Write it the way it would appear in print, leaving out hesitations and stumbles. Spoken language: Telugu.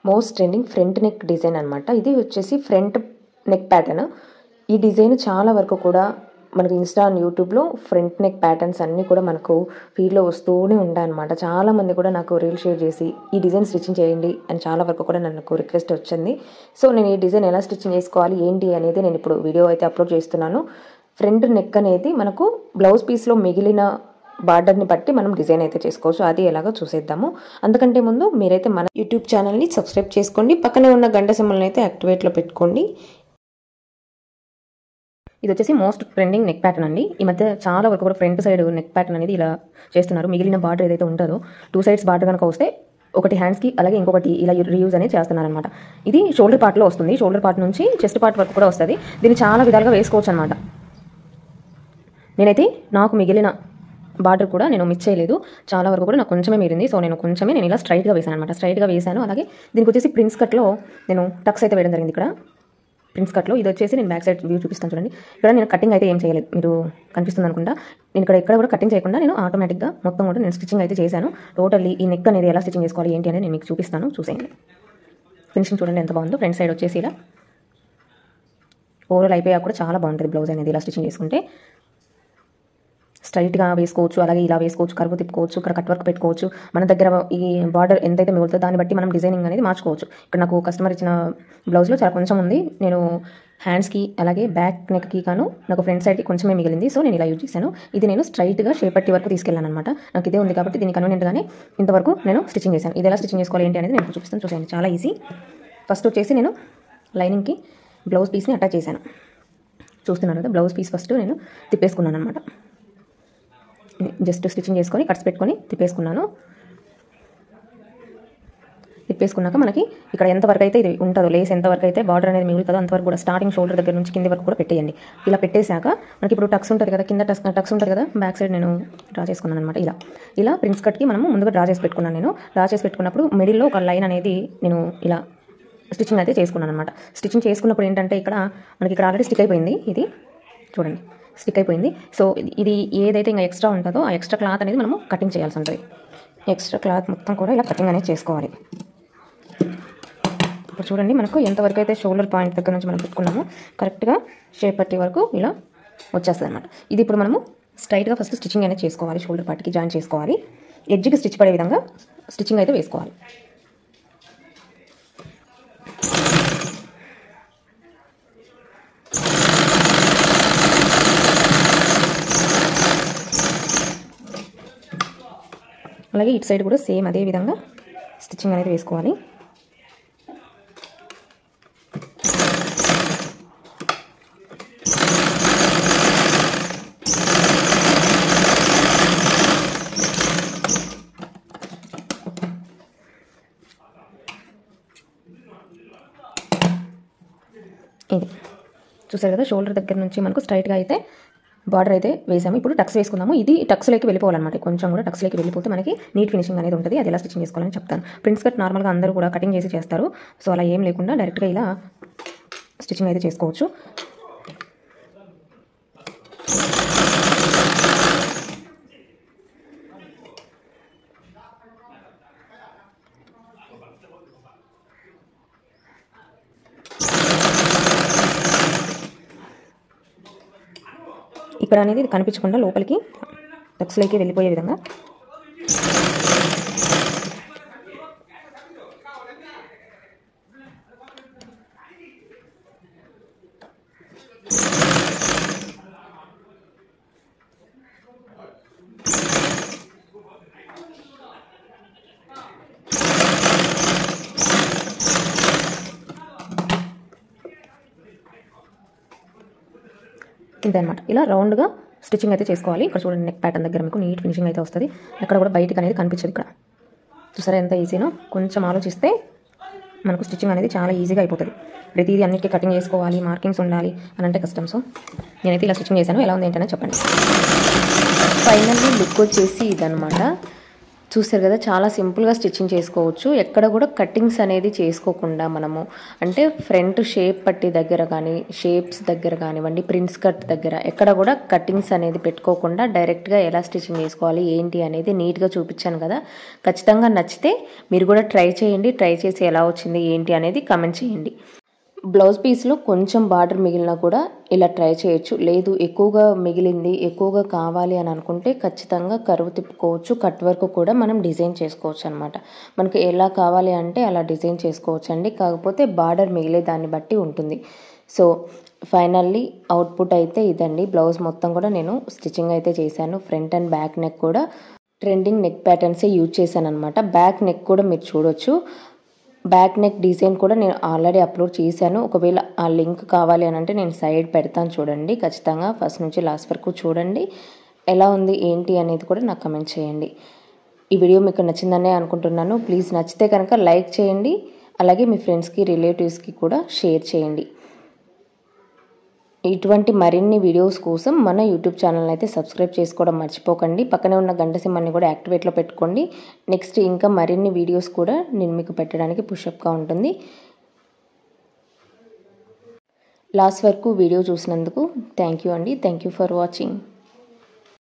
Most trending front neck design అనమాట. ఇది వచ్చేసి ఫ్రంట్ నెక్ ప్యాటర్న్. ఈ డిజైన్ చాలా వరకు కూడా మనకి ఇన్స్టా అండ్ యూట్యూబ్లో ఫ్రంట్ నెక్ ప్యాటర్న్స్ అన్నీ కూడా మనకు ఫీడ్లో వస్తూనే ఉంటాయన్నమాట. చాలామంది కూడా నాకు రీల్ షేర్ చేసి ఈ డిజైన్ స్టిచ్చింగ్ చేయండి అని చాలా వరకు కూడా నాకు రిక్వెస్ట్ వచ్చింది. సో నేను ఈ డిజైన్ ఎలా స్టిచ్చింగ్ చేసుకోవాలి ఏంటి అనేది నేను ఇప్పుడు వీడియో అయితే అప్లోడ్ చేస్తున్నాను. ఫ్రంట్ నెక్ అనేది మనకు బ్లౌజ్ పీస్లో మిగిలిన బార్డర్ని బట్టి మనం డిజైన్ అయితే చేసుకోవచ్చు. అది ఎలాగో చూసేద్దాము. అందుకంటే ముందు మీరైతే మన యూట్యూబ్ ఛానల్ని సబ్స్క్రైబ్ చేసుకోండి. పక్కనే ఉన్న గంట సింబల్ని అయితే యాక్టివేట్లో పెట్టుకోండి. ఇది వచ్చేసి మోస్ట్ ట్రెండింగ్ నెక్ ప్యాటర్న్ అండి. ఈ మధ్య చాలా వరకు కూడా ఫ్రంట్ సైడ్ నెక్ ప్యాటర్న్ అనేది ఇలా చేస్తున్నారు. మిగిలిన బార్డర్ ఏదైతే ఉంటుందో 2 sides బార్డర్ కనుక వస్తే ఒకటి హ్యాండ్స్కి అలాగే ఇంకొకటి ఇలా రీయూజ్ అనేది చేస్తున్నారనమాట. ఇది షోల్డర్ పార్ట్లో వస్తుంది. షోల్డర్ పార్ట్ నుంచి చెస్ట్ పార్ట్ వరకు కూడా వస్తుంది. దీన్ని చాలా విధాలుగా వేసుకోవచ్చు అనమాట. నేనైతే నాకు మిగిలిన బార్డర్ కూడా నేను మిస్ చేయలేదు. చాలా వరకు కూడా నాకు కొంచెమే మిగిలింది. సో నేను ఇలా స్ట్రైట్గా వేసాను అనమాట. స్ట్రైట్గా వేసాను. అలాగే దీనికి వచ్చేసి ప్రిన్స్ కట్లో నేను టక్స్ అయితే వేయడం జరిగింది. ఇక్కడ ప్రిన్స్ కట్లో ఇది వచ్చేసి నేను బ్యాక్ సైడ్ వ్యూ చూపిస్తాను చూడండి. ఇక్కడ నేను కటింగ్ అయితే ఏం చేయలేదు, మీరు కనిపిస్తుంది అనుకుంటా. నేను ఎక్కడ కూడా కటింగ్ చేయకుండా నేను ఆటోమేటిక్గా మొత్తం కూడా నేను స్టిచ్చింగ్ అయితే చేశాను. టోటల్లీ ఈ నెక్ అనేది ఎలా స్టిచ్చింగ్ చేసుకోవాలి ఏంటి అనేది నేను మీకు చూపిస్తాను, చూసేయండి. ఫినిషింగ్ చూడండి ఎంత బాగుందో. ఫ్రంట్ సైడ్ వచ్చేసి ఇలా ఓవరాల్ అయిపోయాక కూడా చాలా బాగుంటుంది బ్లౌజ్ అనేది ఇలా స్టిచ్చింగ్ చేసుకుంటే. స్ట్రైట్గా వేసుకోవచ్చు, అలాగే ఇలా వేసుకోవచ్చు, కర్వ్ తిప్పుకోవచ్చు, ఇక్కడ కట్ వర్క్ పెట్టుకోవచ్చు. మన దగ్గర ఈ బార్డర్ ఎంతైతే మిగులుతుందో దాన్ని బట్టి మనం డిజైనింగ్ అనేది మార్చుకోవచ్చు. ఇక్కడ నాకు కస్టమర్ ఇచ్చిన బ్లౌజ్లో చాలా కొంచెం ఉంది. నేను హ్యాండ్స్కి అలాగే బ్యాక్ నెక్కి కాను నాకు ఫ్రంట్ సైడ్కి కొంచెమే మిగిలింది. సో నేను ఇలా యూజ్ చేశాను. ఇది నేను స్ట్రైట్గా షేప్ పట్టి వరకు తీసుకెళ్ళాను అనమాట. నాకు ఇదే ఉంది కాబట్టి దీన్ని కన్వీనియంట్గానే ఇంతవరకు నేను స్టిచ్చింగ్ చేశాను. ఇది ఎలా స్టిచ్చింగ్ చేసుకోవాలి ఏంటి అనేది నేను చూపిస్తాను, చూసేయండి. చాలా ఈజీ. ఫస్ట్ వచ్చేసి నేను లైనింగ్కి బ్లౌజ్ పీస్ని అటాచ్ చేశాను. చూస్తున్నాను కదా, బ్లౌజ్ పీస్ ఫస్ట్ నేను తిప్పేసుకున్నాను అనమాట. జస్ట్ స్టిచ్చింగ్ చేసుకొని కట్స్ పెట్టుకొని తిప్పేసుకున్నాను. తిప్పేసుకున్నాక మనకి ఇక్కడ ఎంతవరకు అయితే ఇది ఉంటుందో, లేస్ ఎంతవరకు అయితే బార్డర్ అనేది మిగులుతుందో అంతవరకు కూడా స్టార్టింగ్ షోల్డర్ దగ్గర నుంచి కింది వరకు కూడా పెట్టేయండి. ఇలా పెట్టేశాక మనకి ఇప్పుడు టక్స్ ఉంటుంది కదా, కింద టక్స్ ఉంటుంది కదా, బ్యాక్ సైడ్ నేను డ్రా చేసుకున్నాను అనమాట. ఇలా ప్రిన్స్ కట్కి మనము ముందుగా డ్రా చేసి పెట్టుకున్నాను. నేను డ్రా చేసి పెట్టుకున్నప్పుడు మిడిల్లో ఒక లైన్ అనేది నేను ఇలా స్టిచ్చింగ్ అయితే చేసుకున్నాను అనమాట. స్టిచ్చింగ్ చేసుకున్నప్పుడు ఏంటంటే ఇక్కడ మనకి ఇక్కడ ఆల్రెడీ స్టిక్ అయిపోయింది. ఇది చూడండి స్టిక్ అయిపోయింది. సో ఇది ఏదైతే ఇంకా ఎక్స్ట్రా ఉంటుందో ఆ ఎక్స్ట్రా క్లాత్ అనేది మనము కటింగ్ చేయాల్సి ఉంటుంది. ఎక్స్ట్రా క్లాత్ మొత్తం కూడా ఇలా కటింగ్ అనేది చేసుకోవాలి. ఇప్పుడు చూడండి మనకు ఎంతవరకు అయితే షోల్డర్ పాయింట్ దగ్గర నుంచి మనం పెట్టుకున్నామో కరెక్ట్గా షేప్ పట్టి వరకు ఇలా వచ్చేస్తుంది అనమాట. ఇది ఇప్పుడు మనము స్ట్రైట్గా ఫస్ట్ స్టిచ్చింగ్ అనేది చేసుకోవాలి. షోల్డర్ పార్ట్కి జాయిన్ చేసుకోవాలి. ఎడ్జ్కి స్టిచ్ పడే విధంగా స్టిచ్చింగ్ అయితే వేసుకోవాలి. అలాగే ఇటు సైడ్ కూడా సేమ్ అదే విధంగా స్టిచ్చింగ్ అనేది వేసుకోవాలి. ఇది చూసారు కదా, షోల్డర్ దగ్గర నుంచి మనకు స్ట్రైట్గా అయితే బార్డర్ అయితే వేసాము. ఇప్పుడు టక్స్ వేసుకుందాము. ఇది టక్స్లోకి వెళ్ళిపోవాలన్నమాట. కొంచెం కూడా టక్స్లోకి వెళ్ళిపోతే మనకి నీట్ ఫినిషింగ్ అనేది ఉంటుంది. అది ఎలా స్టిచ్చింగ్ చేసుకోవాలని చెప్తాను. ప్రిన్స్ కట్ నార్మల్గా అందరూ కూడా కటింగ్ చేసి చేస్తారు. సో అలా ఏం లేకుండా డైరెక్ట్గా ఇలా స్టిచ్చింగ్ అయితే చేసుకోవచ్చు. ఇక్కడ అనేది కనిపించకుండా లోపలికి టక్స్లోకి వెళ్ళిపోయే విధంగా ఇంతే అనమాట. ఇలా రౌండ్గా స్టిచ్చింగ్ అయితే చేసుకోవాలి. ఇక్కడ చూడండి నెక్ ప్యాటర్న్ దగ్గర మీకు నీట్ ఫినిషింగ్ అయితే వస్తుంది. ఎక్కడ కూడా బయటికి అనేది కనిపించదు. ఇక్కడ చూసారా ఎంత ఈజీనో. కొంచెం ఆలోచిస్తే మనకు స్టిచ్చింగ్ అనేది చాలా ఈజీగా అయిపోతుంది. ప్రతిదీ అన్నిటికీ కటింగ్ చేసుకోవాలి, మార్కింగ్స్ ఉండాలి అని అంటే కష్టం. సో నేనైతే ఇలా స్టిచ్చింగ్ చేశాను. ఎలా ఉంది ఏంటనే చెప్పండి. ఫైనల్లీ లుక్ వచ్చేసి ఇదనమాట. చూస్తారు కదా, చాలా సింపుల్గా స్టిచ్చింగ్ చేసుకోవచ్చు. ఎక్కడ కూడా కటింగ్స్ అనేది చేసుకోకుండా మనము, అంటే ఫ్రంట్ షేప్ పట్టి దగ్గర కానీ, షేప్స్ దగ్గర కానివ్వండి, ప్రిన్స్ కట్ దగ్గర ఎక్కడ కూడా కటింగ్స్ అనేది పెట్టుకోకుండా డైరెక్ట్గా ఎలా స్టిచ్చింగ్ చేసుకోవాలి ఏంటి అనేది నీట్గా చూపించాను కదా. ఖచ్చితంగా నచ్చితే మీరు కూడా ట్రై చేయండి. ట్రై చేసి ఎలా వచ్చింది ఏంటి అనేది కామెంట్ చేయండి. బ్లౌజ్ పీస్లో కొంచెం బార్డర్ మిగిలినా కూడా ఇలా ట్రై చేయొచ్చు. లేదు ఎక్కువగా మిగిలింది, ఎక్కువగా కావాలి అని అనుకుంటే ఖచ్చితంగా కరువు తిప్పుకోవచ్చు. కట్ వర్క్ కూడా మనం డిజైన్ చేసుకోవచ్చు అనమాట. మనకు ఎలా కావాలి అంటే అలా డిజైన్ చేసుకోవచ్చు అండి. కాకపోతే బార్డర్ మిగిలే దాన్ని బట్టి ఉంటుంది. సో ఫైనల్లీ అవుట్పుట్ అయితే ఇదండి. బ్లౌజ్ మొత్తం కూడా నేను స్టిచ్చింగ్ అయితే చేశాను. ఫ్రంట్ అండ్ బ్యాక్ నెక్ కూడా ట్రెండింగ్ నెక్ ప్యాటర్న్సే యూజ్ చేశాను అనమాట. బ్యాక్ నెక్ కూడా మీరు చూడొచ్చు. బ్యాక్ నెక్ డిజైన్ కూడా నేను ఆల్రెడీ అప్లోడ్ చేశాను. ఒకవేళ ఆ లింక్ కావాలి అని అంటే నేను సైడ్ పెడతాను చూడండి. ఖచ్చితంగా ఫస్ట్ నుంచి లాస్ట్ వరకు చూడండి. ఎలా ఉంది ఏంటి అనేది కూడా నాకు కమెంట్ చేయండి. ఈ వీడియో మీకు నచ్చిందనే అనుకుంటున్నాను. ప్లీజ్ నచ్చితే కనుక లైక్ చేయండి. అలాగే మీ ఫ్రెండ్స్కి, రిలేటివ్స్కి కూడా షేర్ చేయండి. ఇటువంటి మరిన్ని వీడియోస్ కోసం మన యూట్యూబ్ ఛానల్ అయితే సబ్స్క్రైబ్ చేసుకోవడం మర్చిపోకండి. పక్కనే ఉన్న గంట సింబల్ని కూడా యాక్టివేట్లో పెట్టుకోండి. నెక్స్ట్ ఇంకా మరిన్ని వీడియోస్ కూడా నేను మీకు పెట్టడానికి పుషప్గా ఉంటుంది. లాస్ట్ వరకు వీడియో చూసినందుకు థ్యాంక్ యూ అండి. Thank you for watching.